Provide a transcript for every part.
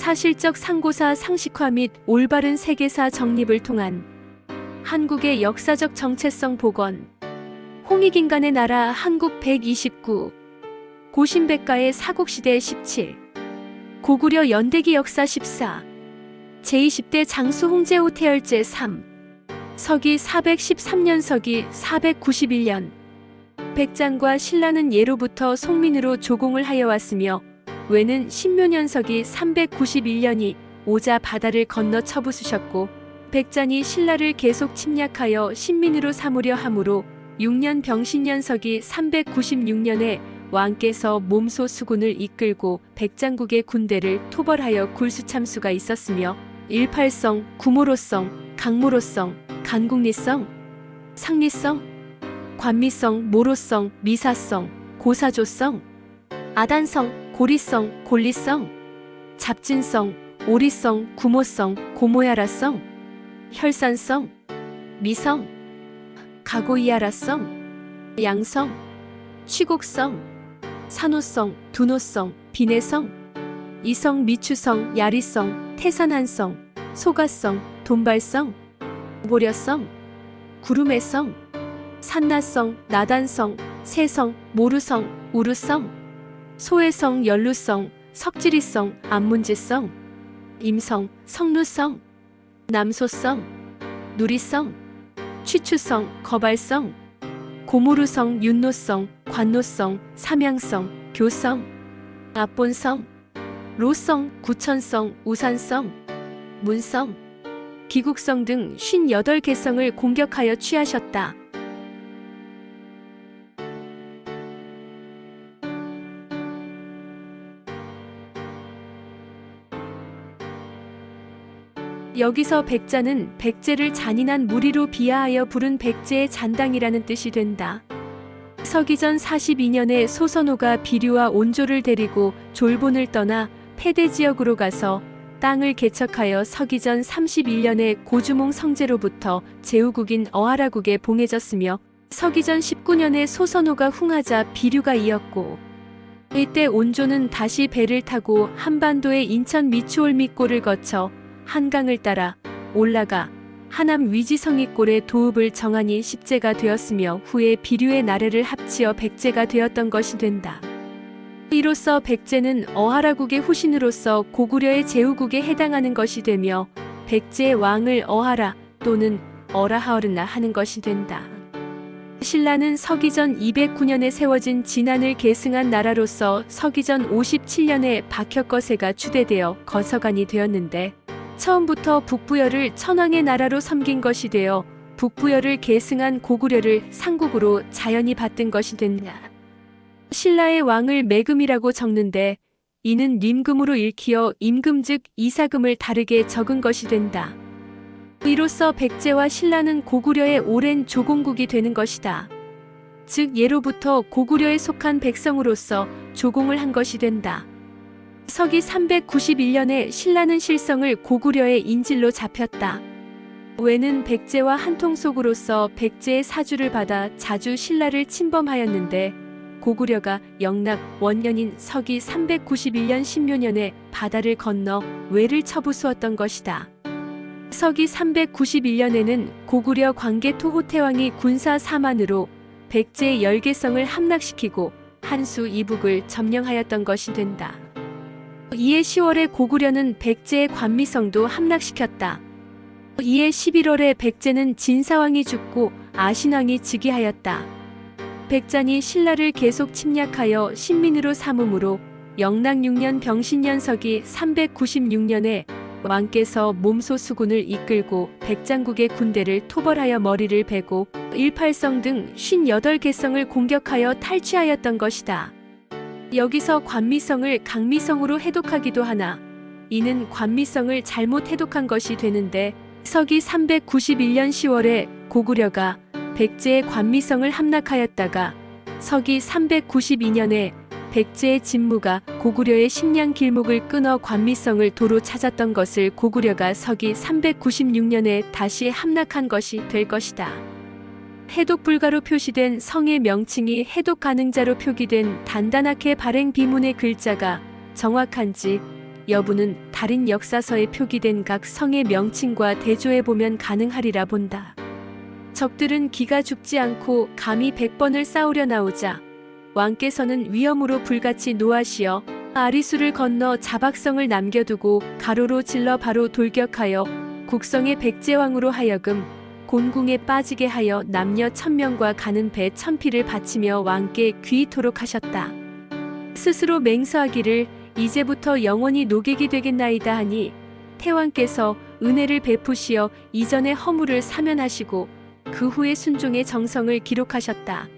사실적 상고사 상식화 및 올바른 세계사 정립을 통한 한국의 역사적 정체성 복원. 홍익인간의 나라 한국 129. 고신백가의 사국시대 17. 고구려 연대기 역사 14. 제20대 장수 홍제호 태열제 3. 서기 413년 서기 491년. 백장과 신라는 예로부터 송민으로 조공을 하여 왔으며 외는 신묘년서기 391년이 오자 바다를 건너 처부수셨고 백잔이 신라를 계속 침략하여 신민으로 삼으려 하므로 6년 병신년서기 396년에 왕께서 몸소 수군을 이끌고 백장국의 군대를 토벌하여 굴수참수가 있었으며 일팔성, 구모로성, 강모로성, 간국리성, 상리성, 관미성, 모로성, 미사성, 고사조성, 아단성, 고리성, 골리성, 잡진성, 오리성, 구모성, 고모야라성, 혈산성, 미성, 가고이야라성, 양성, 취곡성, 산호성, 두노성, 비내성, 이성, 미추성, 야리성, 태산한성, 소가성, 돈발성, 보려성, 구름해성, 산나성, 나단성, 세성, 모루성, 우루성, 소해성, 연루성, 석지리성, 안문지성, 임성, 성루성, 남소성, 누리성, 취추성, 거발성, 고모루성, 윤노성, 관노성, 삼양성, 교성, 압본성, 로성, 구천성, 우산성, 문성, 기국성 등 58개성을 공격하여 취하셨다. 여기서 백자는 백제를 잔인한 무리로 비하하여 부른 백제의 잔당이라는 뜻이 된다. 서기전 42년에 소선호가 비류와 온조를 데리고 졸본을 떠나 패대 지역으로 가서 땅을 개척하여 서기전 31년에 고주몽 성제로부터 제후국인 어하라국에 봉해졌으며 서기전 19년에 소선호가 흥하자 비류가 이었고 이때 온조는 다시 배를 타고 한반도의 인천 미추홀미골을 거쳐 한강을 따라 올라가 하남 위지성이골의 도읍을 정하니 십제가 되었으며 후에 비류의 나래를 합치어 백제가 되었던 것이 된다. 이로써 백제는 어하라국의 후신으로서 고구려의 제후국에 해당하는 것이 되며 백제의 왕을 어하라 또는 어라하어르나 하는 것이 된다. 신라는 서기전 209년에 세워진 진안을 계승한 나라로서 서기전 57년에 박혁거세가 추대되어 거서관이 되었는데 처음부터 북부여를 천황의 나라로 섬긴 것이 되어 북부여를 계승한 고구려를 상국으로 자연히 받든 것이 된다. 신라의 왕을 매금이라고 적는데 이는 림금으로 읽히어 임금 즉 이사금을 다르게 적은 것이 된다. 이로써 백제와 신라는 고구려의 오랜 조공국이 되는 것이다. 즉 예로부터 고구려에 속한 백성으로서 조공을 한 것이 된다. 서기 391년에 신라는 실성을 고구려의 인질로 잡혔다. 외는 백제와 한통속으로서 백제의 사주를 받아 자주 신라를 침범하였는데 고구려가 영락 원년인 서기 391년 신묘년에 바다를 건너 외를 쳐부수었던 것이다. 서기 391년에는 고구려 광개토 호태왕이 군사 4만으로 백제의 열개성을 함락시키고 한수 이북을 점령하였던 것이 된다. 이에 10월에 고구려는 백제의 관미성도 함락시켰다. 이에 11월에 백제는 진사왕이 죽고 아신왕이 즉위하였다. 백잔이 신라를 계속 침략하여 신민으로 삼음으로 영락 6년 병신년 서기 396년에 왕께서 몸소 수군을 이끌고 백장국의 군대를 토벌하여 머리를 베고 일팔성 등 58개성을 공격하여 탈취하였던 것이다. 여기서 관미성을 강미성으로 해독하기도 하나 이는 관미성을 잘못 해독한 것이 되는데 서기 391년 10월에 고구려가 백제의 관미성을 함락하였다가 서기 392년에 백제의 진무가 고구려의 식량 길목을 끊어 관미성을 도로 찾았던 것을 고구려가 서기 396년에 다시 함락한 것이 될 것이다. 해독 불가로 표시된 성의 명칭이 해독 가능자로 표기된 단단하게 발행 비문의 글자가 정확한지 여부는 다른 역사서에 표기된 각 성의 명칭과 대조해보면 가능하리라 본다. 적들은 기가 죽지 않고 감히 100번을 싸우려 나오자 왕께서는 위험으로 불같이 노하시어 아리수를 건너 자박성을 남겨두고 가로로 질러 바로 돌격하여 국성의 백제왕으로 하여금 곤궁에 빠지게 하여 남녀 1000명과 가는 배 1000피를 바치며 왕께 귀토록 하셨다. 스스로 맹서하기를 이제부터 영원히 노객이 되겠나이다 하니 태왕께서 은혜를 베푸시어 이전의 허물을 사면하시고 그 후의 순종의 정성을 기록하셨다.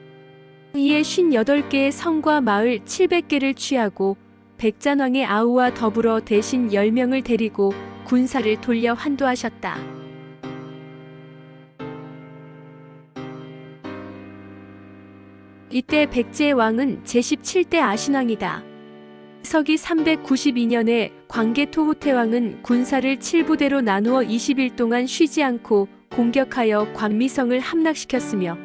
이에 58개의 성과 마을 700개를 취하고 백잔왕의 아우와 더불어 대신 10명을 데리고 군사를 돌려 환도하셨다. 이때 백제의 왕은 제17대 아신왕이다. 서기 392년에 광개토호태왕은 군사를 7부대로 나누어 20일 동안 쉬지 않고 공격하여 관미성을 함락시켰으며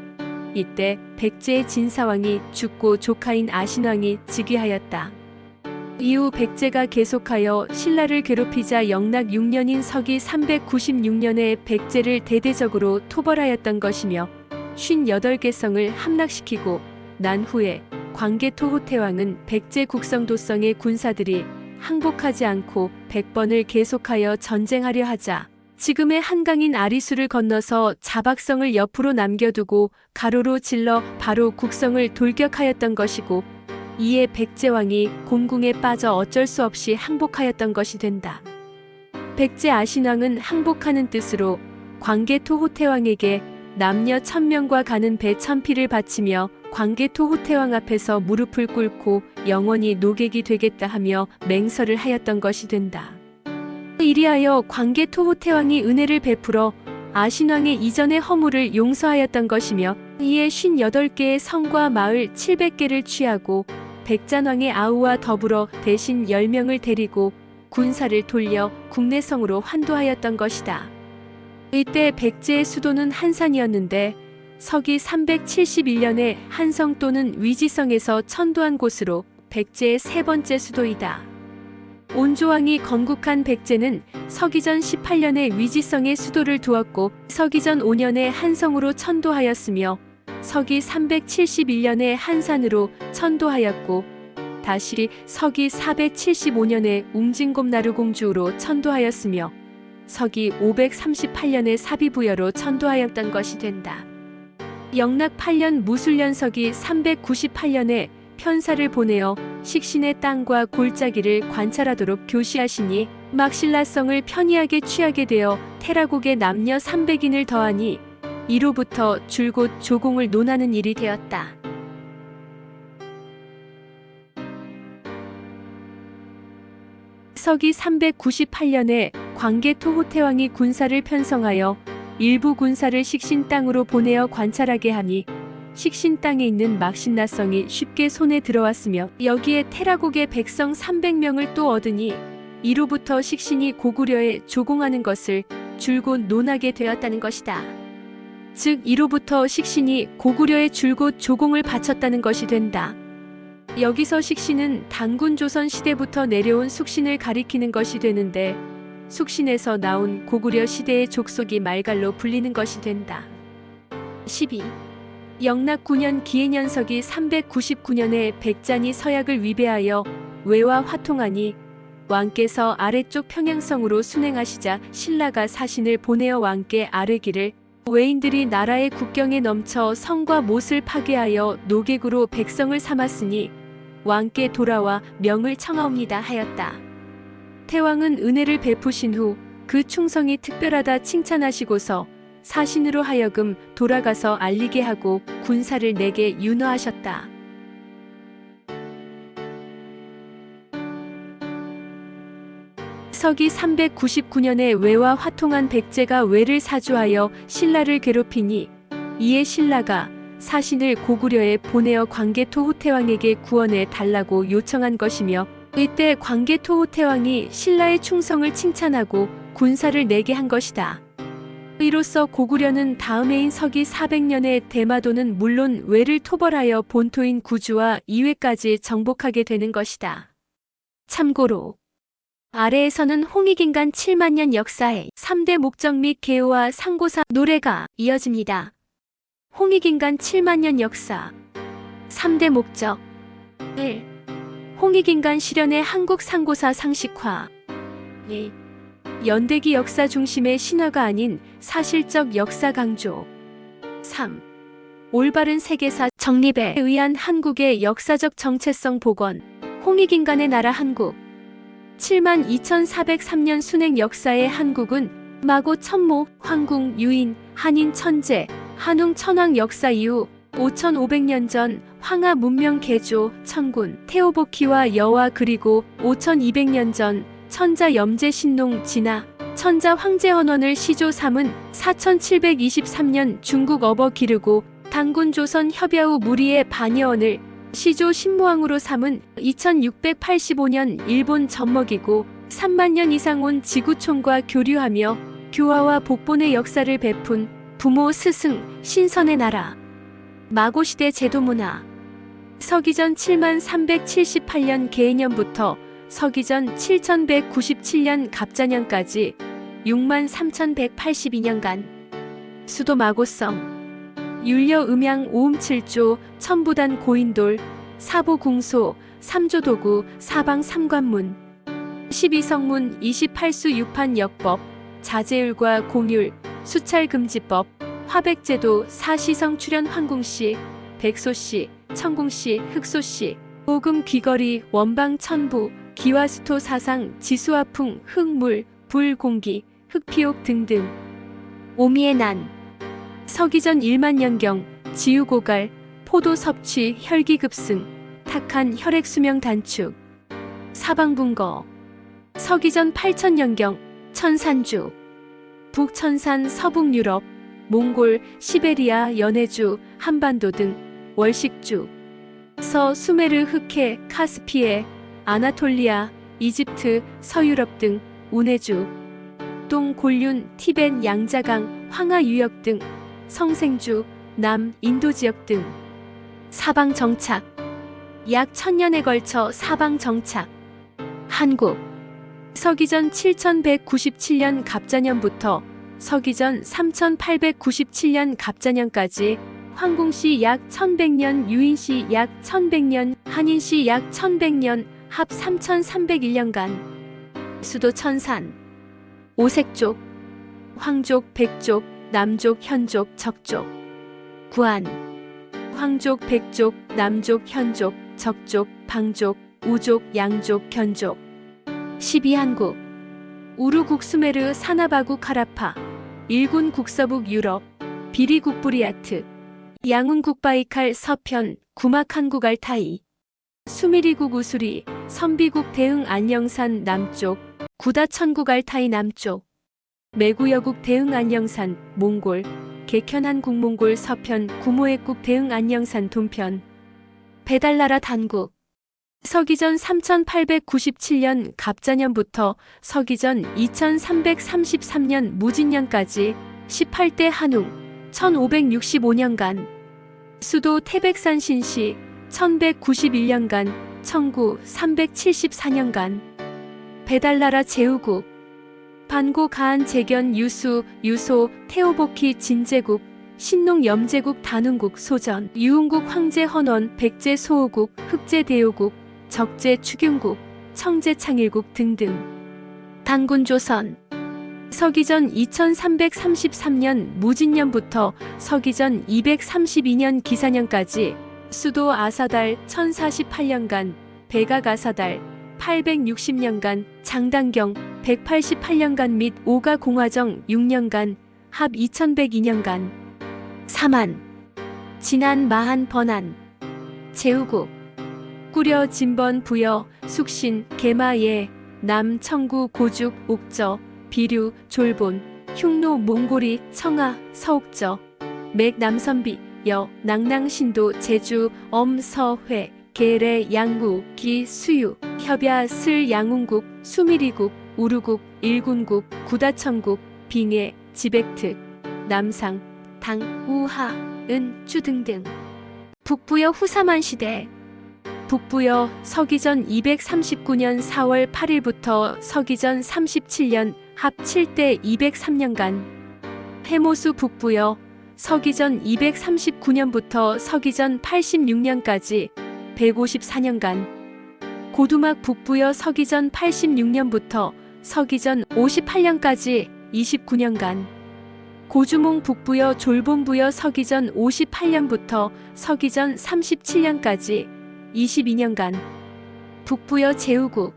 이때 백제의 진사왕이 죽고 조카인 아신왕이 즉위하였다. 이후 백제가 계속하여 신라를 괴롭히자 영락 6년인 서기 396년에 백제를 대대적으로 토벌하였던 것이며 58개 성을 함락시키고 난 후에 광개토호태왕은 백제 국성도성의 군사들이 항복하지 않고 100번을 계속하여 전쟁하려 하자 지금의 한강인 아리수를 건너서 자박성을 옆으로 남겨두고 가로로 질러 바로 국성을 돌격하였던 것이고 이에 백제왕이 곤궁에 빠져 어쩔 수 없이 항복하였던 것이 된다. 백제 아신왕은 항복하는 뜻으로 광개토호태왕에게 남녀 1000명과 가는 배 1000피를 바치며 광개토호태왕 앞에서 무릎을 꿇고 영원히 노객이 되겠다 하며 맹설을 하였던 것이 된다. 이리하여 광개토호태왕이 은혜를 베풀어 아신왕의 이전의 허물을 용서하였던 것이며 이에 58개의 성과 마을 700개를 취하고 백잔왕의 아우와 더불어 대신 10명을 데리고 군사를 돌려 국내성으로 환도하였던 것이다. 이때 백제의 수도는 한산이었는데 서기 371년에 한성 또는 위지성에서 천도한 곳으로 백제의 세 번째 수도이다. 온조왕이 건국한 백제는 서기전 18년에 위지성에 수도를 두었고 서기전 5년에 한성으로 천도하였으며 서기 371년에 한산으로 천도하였고 다시 서기 475년에 웅진곰나루공주로 천도하였으며 서기 538년에 사비부여로 천도하였던 것이 된다. 영락 8년 무술년 서기 398년에 편사를 보내어 식신의 땅과 골짜기를 관찰하도록 교시하시니 막신라성을 편이하게 취하게 되어 테라국의 남녀 300인을 더하니 이로부터 줄곧 조공을 논하는 일이 되었다. 서기 398년에 광개토호태왕이 군사를 편성하여 일부 군사를 식신 땅으로 보내어 관찰하게 하니 식신 땅에 있는 막신라성이 쉽게 손에 들어왔으며 여기에 테라국의 백성 300명을 또 얻으니 이로부터 식신이 고구려에 조공하는 것을 줄곧 논하게 되었다는 것이다. 즉 이로부터 식신이 고구려에 줄곧 조공을 바쳤다는 것이 된다. 여기서 식신은 단군 조선 시대부터 내려온 숙신을 가리키는 것이 되는데 숙신에서 나온 고구려 시대의 족속이 말갈로 불리는 것이 된다. 12. 영락 9년 기해년서기 399년에 백잔이 서약을 위배하여 외와 화통하니 왕께서 아래쪽 평양성으로 순행하시자 신라가 사신을 보내어 왕께 아뢰기를 외인들이 나라의 국경에 넘쳐 성과 못을 파괴하여 노객으로 백성을 삼았으니 왕께 돌아와 명을 청하옵니다 하였다. 태왕은 은혜를 베푸신 후 그 충성이 특별하다 칭찬하시고서 사신으로 하여금 돌아가서 알리게 하고 군사를 내게 윤허하셨다. 서기 399년에 외와 화통한 백제가 외를 사주하여 신라를 괴롭히니 이에 신라가 사신을 고구려에 보내어 광개토호태왕에게 구원해 달라고 요청한 것이며 이때 광개토호태왕이 신라의 충성을 칭찬하고 군사를 내게 한 것이다. 이로써 고구려는 다음 해인 서기 400년에 대마도는 물론 외를 토벌하여 본토인 구주와 이회까지 정복하게 되는 것이다. 참고로 아래에서는 홍익인간 7만년 역사의 3대 목적 및 개요와 상고사 노래가 이어집니다. 홍익인간 7만년 역사 3대 목적 1. 홍익인간 실현의 한국 상고사 상식화 2. 연대기 역사 중심의 신화가 아닌 사실적 역사 강조 3. 올바른 세계사 정립에 의한 한국의 역사적 정체성 복원 홍익인간의 나라 한국 72,403년 순행 역사의 한국은 마고 천모, 황궁, 유인, 한인 천재, 한웅 천황 역사 이후 5,500년 전 황하 문명 개조, 천군, 태오보키와 여와 그리고 5,200년 전 천자 염제 신농 진화, 천자 황제 헌원을 시조 삼은 4,723년 중국 어버 기르고 당군 조선 협야후 무리의 반여원을 시조 신무왕으로 삼은 2685년 일본 젖먹이고 3만 년 이상 온 지구촌과 교류하며 교화와 복본의 역사를 베푼 부모 스승 신선의 나라 마고시대 제도문화 서기전 7378년 개해년부터 서기전 7197년 갑자년까지 63,182년간 수도 마고성 율려 음양 오음칠조 천부단 고인돌 사보궁소 삼조도구 사방 삼관문 12성문 28수 유판 역법 자제율과 공율 수찰금지법 화백제도 사시성 출연 황궁시 백소시 천궁시 흑소시 오금 귀거리 원방 천부 기와수토 사상 지수화풍 흙물 불공기 흑피옥 등등 오미의 난 서기전 1만년경 지우고갈 포도 섭취 혈기급승 탁한 혈액수명 단축 사방분거 서기전 8천년경 천산주 북천산 서북유럽 몽골 시베리아 연해주 한반도 등 월식주 서 수메르 흑해 카스피해 아나톨리아 이집트 서유럽 등 운해주 동 곤륜 티벳 양자강 황하 유역 등 성생주, 남, 인도 지역 등 사방 정착 약 1000년에 걸쳐 사방 정착 한국 서기전 7197년 갑자년부터 서기전 3897년 갑자년까지 황궁시 약 1100년 유인시 약 1100년 한인시 약 1100년 합 3301년간 수도 천산 오색족 황족 백족 남족, 현족, 적족 구안 황족, 백족, 남족, 현족, 적족, 방족, 우족, 양족, 견족 12한국 우루국 수메르 사나바국 카라파 일군 국서북 유럽 비리국 부리아트 양운국 바이칼 서편 구막 한국 알타이 수미리국 우수리 선비국 대흥 안녕산 남쪽 구다천국 알타이 남쪽 매구여국 대흥 안녕산 몽골 개현한국 몽골 서편 구모해국 대흥 안녕산 동편 배달나라 단국 서기전 3897년 갑자년부터 서기전 2333년 무진년까지 18대 한웅 1565년간 수도 태백산 신시 1191년간 청구 374년간 배달나라 제후국 반고 가한 재견 유수 유소 태오보키 진제국 신농 염제국 단흥국 소전 유흥국 황제 헌원 백제 소호국 흑제 대요국 적제 추균국 청제 창일국 등등 당군 조선 서기전 2333년 무진년부터 서기전 232년 기사년까지 수도 아사달 1048년간 백악 아사달 860년간 장당경 188년간 및 오가 공화정 6년간 합 2102년간 사만 진안 마한 번안 제후국 꾸려 진번 부여 숙신 개마예 남 청구 고죽 옥저 비류 졸본 흉노 몽골이 청하 서옥저 맥 남선비 여 낭낭신도 제주 엄서회 계래 양구 기 수유 협야 슬 양운국 수미리국 우루국 일군국 구다천국 빙해 지백특 남상 당 우하 은 주 등등 북부여 후사만 시대 북부여 서기전 239년 4월 8일부터 서기전 37년 합 7대 203년간 해모수 북부여 서기전 239년부터 서기전 86년까지 154년간 고두막 북부여 서기전 86년부터 서기전 58년까지 29년간 고주몽 북부여 졸본부여 서기전 58년부터 서기전 37년까지 22년간 북부여 제후국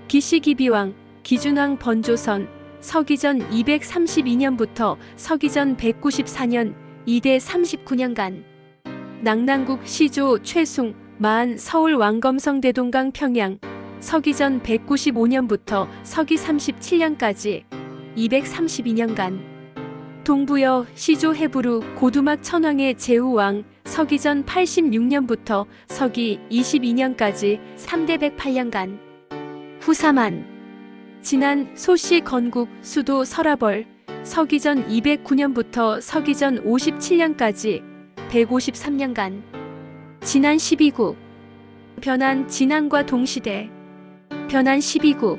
기시기비왕 기준왕 번조선 서기전 232년부터 서기전 194년 2대 39년간 낙랑국 시조 최숭 마한 서울 왕검성 대동강 평양 서기전 195년부터 서기 37년까지 232년간 동부여 시조 해부루 고두막 천황의 제후왕 서기전 86년부터 서기 22년까지 3대 108년간 후사만 진안 소시 건국 수도 설아벌 서기전 209년부터 서기전 57년까지 153년간 진안 12국 변한 진안과 동시대 변한 12국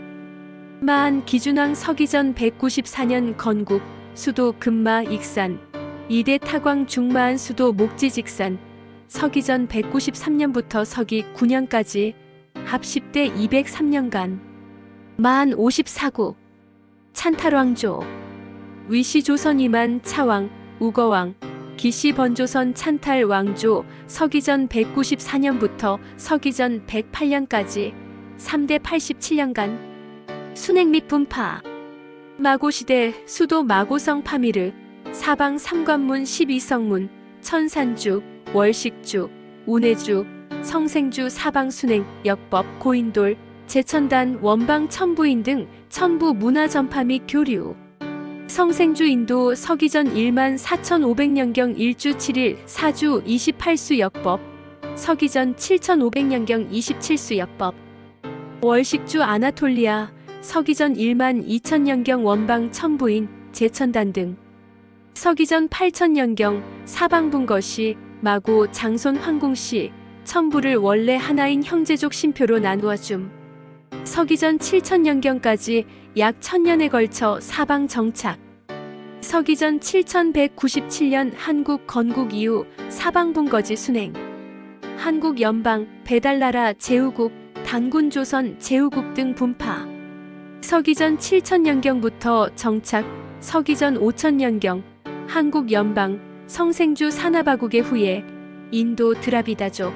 마한 기준왕 서기전 194년 건국 수도 금마 익산 이대 타광 중마한 수도 목지직산 서기전 193년부터 서기 9년까지 합 10대 203년간 마한 54국 찬탈왕조 위시조선 이만 차왕 우거왕 기시번조선 찬탈왕조 서기전 194년부터 서기전 108년까지 3대 87년간 순행 및 분파 마고시대 수도 마고성 파미르 사방 삼관문 12성문 천산주 월식주 운해주 성생주 사방순행 역법 고인돌 제천단 원방 천부인 등 천부 문화 전파 및 교류 성생주 인도 서기전 1만 4,500년경 1주 7일 4주 28수 역법 서기전 7,500년경 27수 역법 월식주 아나톨리아 서기전 1만 2천년경 원방 천부인 제천단 등 서기전 8천년경 사방분거시 마고 장손 황공시 천부를 원래 하나인 형제족 신표로 나누어 줌 서기전 7천년경까지 약 1000년에 걸쳐 사방 정착 서기전 7197년 한국 건국 이후 사방분거지 순행 한국 연방 배달나라 제후국 단군조선 제후국 등 분파 서기전 7000년경부터 정착 서기전 5000년경 한국 연방 성생주 사나바국의 후예 인도 드라비다족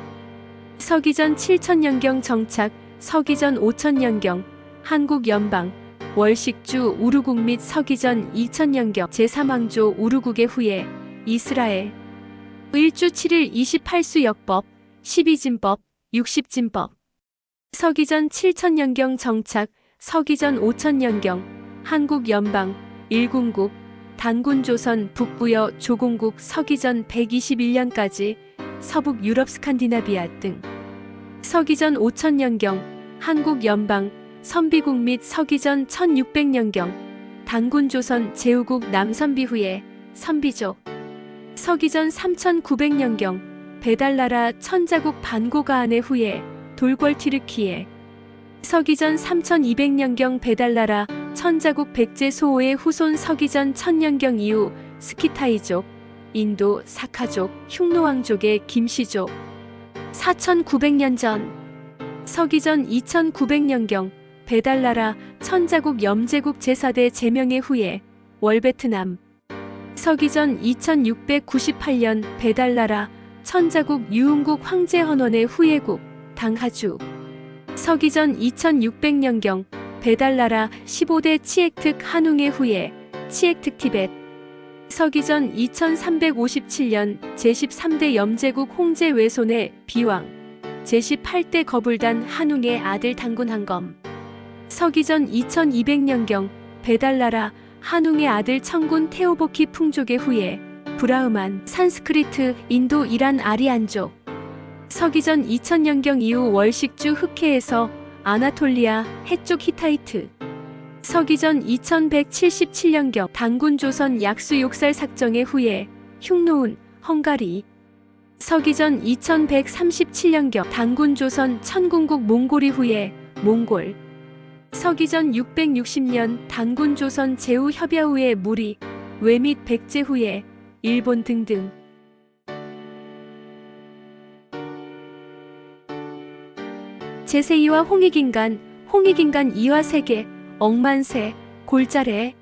서기전 7000년경 정착 서기전 5000년경 한국 연방 월식주 우르국 및 서기전 2000년경 제3왕조 우르국의 후예 이스라엘 1주 7일 28수 역법 12진법 60진법 서기전 7000년경 정착 서기전 5000년경 한국 연방 일군국 단군조선 북부여 조공국 서기전 121년까지 서북 유럽 스칸디나비아 등 서기전 5000년경 한국 연방 선비국 및 서기전 1600년경 단군조선 제후국 남선비 후에 선비족 서기전 3900년경 배달나라 천자국 반고가안의 후에 돌궐 튀르키예 서기전 3200년경 배달나라 천자국 백제 소호의 후손 서기전 1000년경 이후 스키타이족 인도 사카족 흉노왕족의 김씨족 4900년 전 서기전 2900년경 배달나라 천자국 염제국 제4대 제명의 후예 월베트남 서기전 2698년 배달나라 천자국 유흥국 황제헌원의 후예국 당하주 서기전 2600년경 배달나라 15대 치액특 한웅의 후예 치액특 티벳 서기전 2357년 제13대 염제국 홍제 외손의 비왕 제18대 거불단 한웅의 아들 단군한검 서기전 2200년경 배달나라 한웅의 아들 청군 테오보키 풍족의 후예 브라흐만 산스크리트 인도 이란 아리안족 서기전 2000년경 이후 월식주 흑해에서 아나톨리아 해쪽 히타이트 서기전 2177년경 단군조선 약수 욕살 삭정의 후예 흉노운 헝가리 서기전 2137년경 단군 조선 천궁국 몽골이 후에 몽골. 서기전 660년 단군 조선 제후 협야 후에 무리, 외 및 백제 후에 일본 등등. 제세이와 홍익인간, 홍익인간 이화세계, 억만세, 골자래.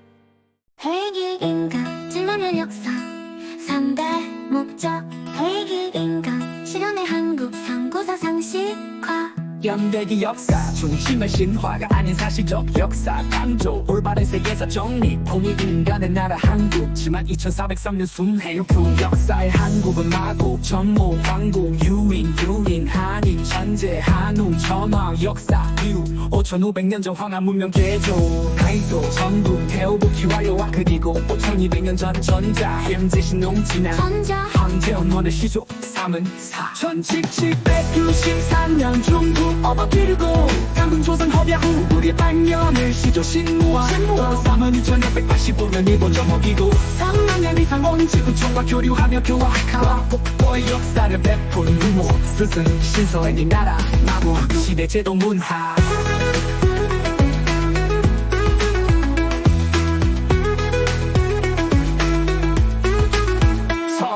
홍익인간 진론의 역사 3대 목적 홍익인간 실현의 한국 상고사 상식화 연대기 역사 중심의 신화가 아닌 사실적 역사 강조 올바른 세계사 정리 홍익인간의 나라 한국 지만 2403년 순회유품 역사의 한국은 마국 전모 광국 유인 유인 한인 천재 한웅 천황 역사 이후 5500년 전 황하 문명 개조 가이도 전국 태호북기 완료와 그리고 5200년 전 전자 현재 신농진화 전자 황제원원의 시조 3은 4 1793년 중국 어버기르고 단군 조선 협야 후 우리 반년을 시조 신무와 또 3은 2685년 일본 정복이고 3만년 이상 온 지구촌과 교류하며 교화하와 복도의 역사를 베푼 유모 스승 신서의 네 나라 마모 시대 제도 문화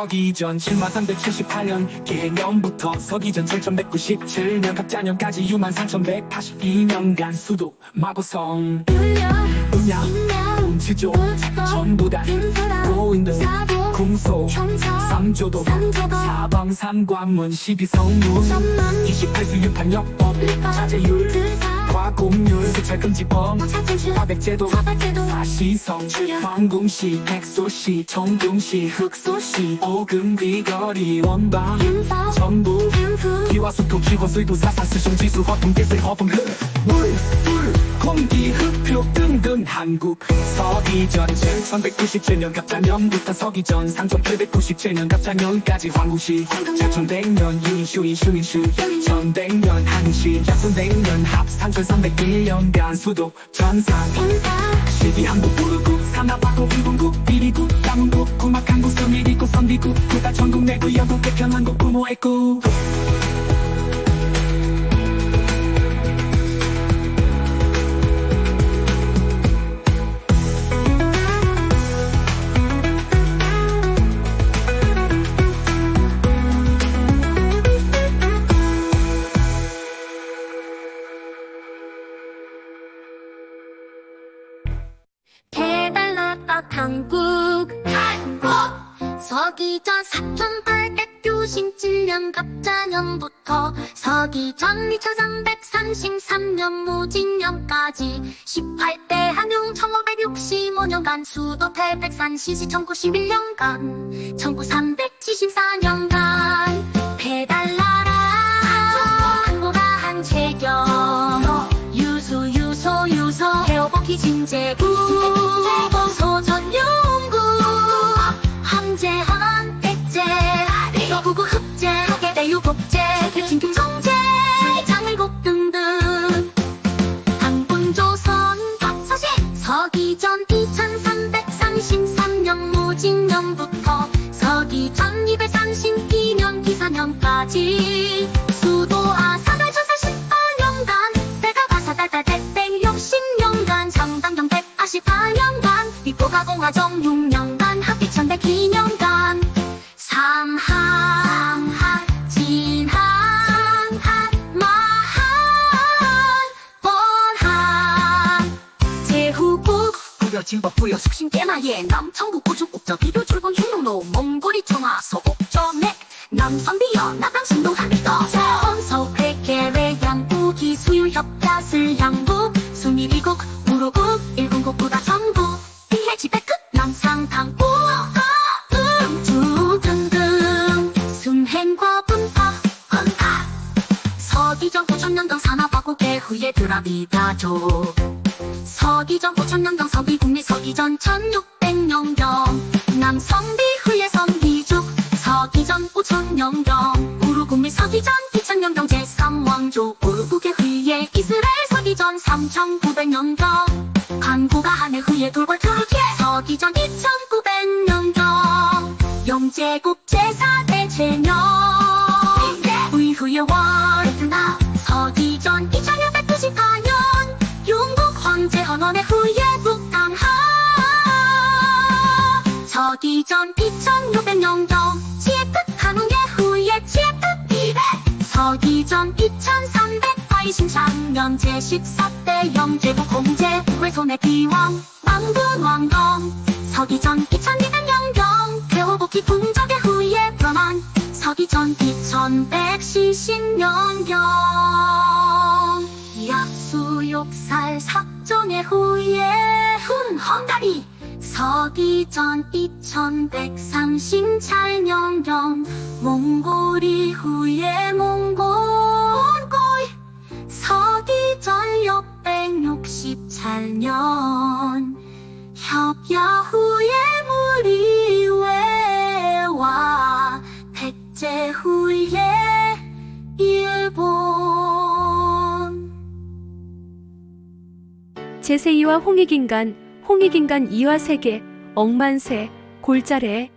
서기전 7378년 개년부터 서기전 7197년 갑자년까지 63,182년간 수도 마고성 울려 음양 인명 지조 우주도 전부다 인프라 고인들 사보 궁소 형사 삼조도 삼조도 사방산관문 12성문 천만 28수 유판역법 일파 자제율 들사 과공률 수찰금지법 사천수 화백제도 사박제도 사시성 황궁시 백소시 정궁시 흑소시 오금 비거리 원방 인파 전부 인프 기와수토 기원수이도 사사스숑 지수 허풍기세 허풍흑 물불 공기 흑표 등등 한국 서기전 1197년 갑자년부터 서기전 상종 897년 갑자년까지 황후시 자천백년 유인슈 천백년 한시 약손백년 합 3301년간 수도 전산 인사 시기한국 부르국 산하바고 일본국 비리국 남문국 구막한국 서미리국 선비국 구다 전국 내구 영국 개편한국 부모했국 배달나라 한국 서기전 4897년 갑자년부터 서기전 2333년 무진년까지 18대 한용 1565년간 수도 태백산 시시 1911년간 1974년간 배달나라 한국아 한채경 유소 태호복희 진제국 소전용국 함재한 백제 서구구 흑제 하계대유 복제 진풍 성제 장일국 등등 단군조선 박서시 서기전 2333년 무진년부터 서기전 232년 기사년까지 수도 아사달 전사 18년간 대가 가사달달 대백 60년간 성당경 184년간 비포가공화 정 6년간 합기 1102년간 삼항 진항 마항 번항 제후국 부여 진법 부여 숙신 깨마예 남청국 우주국적 비교 출근 흉농로 몽골이 청하 서곡점액 남선비여 나방신도 한비더 혼서 회계외 양부 기수유 협야슬 양부 수미리국 우루국 일군국 부다 전부 비해지 백끝 남상당 음주 등등 순행과 분파 건파 서기전 5000년경 산하바고 개후에 드라비다조 서기전 5000년경 서기국리 서기전 1600년경 남성비 후에 성기죽 서기전 5000년경 우루국리 서기전 2000년경 제3왕조 우루국의 후에 이스라엘 서기전 3900년경 한국아 한해 후에 돌골 트루키에 서기전 2900년경 영제국 제4대 제명 전 2600년경 치에프 한웅의 후예 치에프 200 서기전 2380장면 제14대 영제국 공제 외손의 비왕 망군왕경 서기전 2200년경 배호복희 풍적의 후예 변환 서기전 2170년경 약수욕살 삭정의 후예 훈 헝가리 서기전 2130찰년경 몽골이 후예 몽골고이 서기전 660찰년 협야 후예 무리외와 백제 후예 일본 제세2와 홍익인간, 홍익인간 2와 세계, 억만세, 골자래,